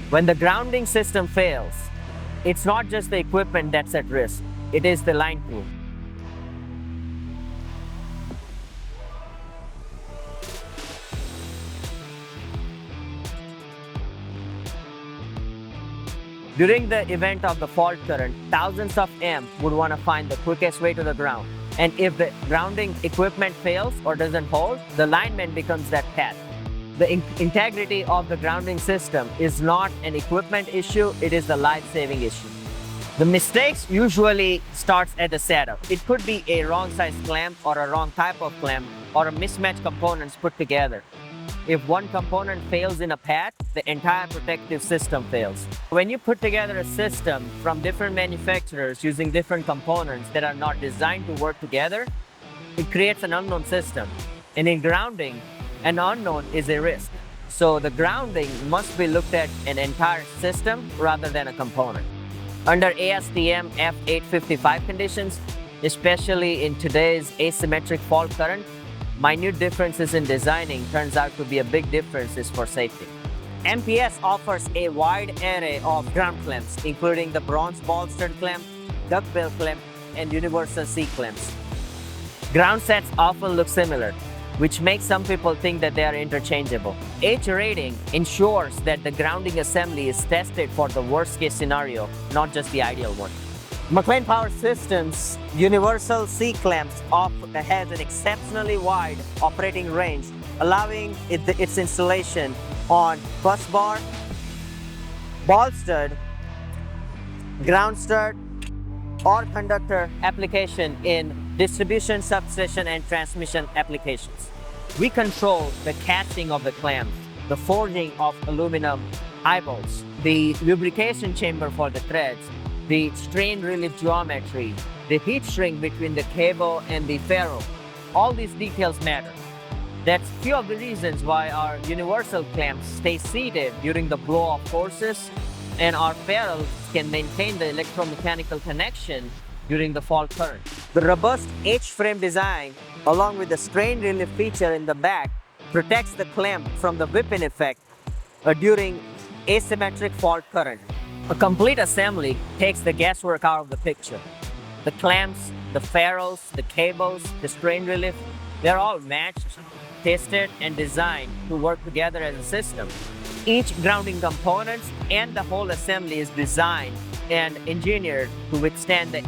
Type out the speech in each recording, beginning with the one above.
When the grounding system fails, it's not just the equipment that's at risk, it is the line crew. During the event of the fault current, thousands of amps would want to find the quickest way to the ground. And if the grounding equipment fails or doesn't hold, the lineman becomes that path. The integrity of the grounding system is not an equipment issue, it is the life-saving issue. The mistakes usually starts at the setup. It could be a wrong size clamp or a wrong type of clamp or a mismatched components put together. If one component fails in a path, the entire protective system fails. When you put together a system from different manufacturers using different components that are not designed to work together, it creates an unknown system. And in grounding, an unknown is a risk. So the grounding must be looked at an entire system rather than a component. Under ASTM F855 conditions, especially in today's asymmetric fault current, minute differences in designing turns out to be a big differences for safety. MPS offers a wide array of ground clamps, including the bronze ball stud clamp, duckbill clamp, and universal C clamps. Ground sets often look similar, which makes some people think that they are interchangeable. H-rating ensures that the grounding assembly is tested for the worst case scenario, not just the ideal one. MacLean Power Systems universal C clamps has an exceptionally wide operating range, allowing its installation on bus bar, ball stud, ground stud, or conductor application in distribution, substation, and transmission applications. We control the casting of the clamps, the forging of aluminum eyeballs, the lubrication chamber for the threads, the strain relief geometry, the heat shrink between the cable and the ferrule. All these details matter. That's few of the reasons why our universal clamps stay seated during the blow-off forces, and our ferrules can maintain the electromechanical connection during the fault current. The robust H-frame design, along with the strain relief feature in the back, protects the clamp from the whipping effect during asymmetric fault current. A complete assembly takes the guesswork out of the picture. The clamps, the ferrules, the cables, the strain relief, they're all matched, tested, and designed to work together as a system. Each grounding components and the whole assembly is designed and engineered to withstand the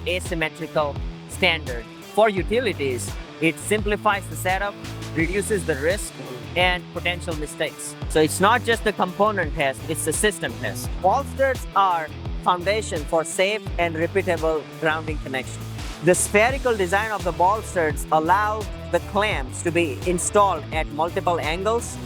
asymmetrical standard. For utilities, it simplifies the setup, reduces the risk, and potential mistakes. So it's not just the component test, it's the system test. Ball studs are foundation for safe and repeatable grounding connection. The spherical design of the ball studs allow the clamps to be installed at multiple angles,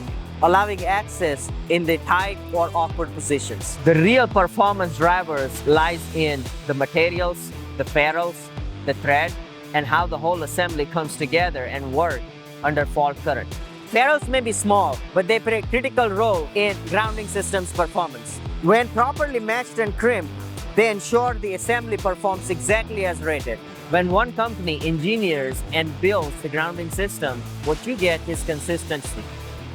allowing access in the tight or awkward positions. The real performance drivers lies in the materials, the ferrules, the thread, and how the whole assembly comes together and work under fault current. Ferrules may be small, but they play a critical role in grounding systems performance. When properly matched and crimped, they ensure the assembly performs exactly as rated. When one company engineers and builds the grounding system, what you get is consistency.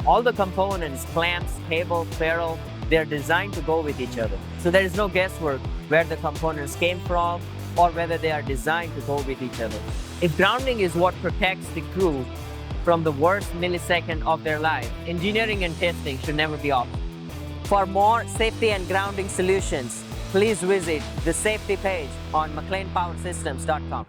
All the components, clamps, cable, ferrule, they're designed to go with each other. So there is no guesswork where the components came from or whether they are designed to go with each other. If grounding is what protects the crew from the worst millisecond of their life, engineering and testing should never be optional. For more safety and grounding solutions, please visit the safety page on MacLeanPowerSystems.com.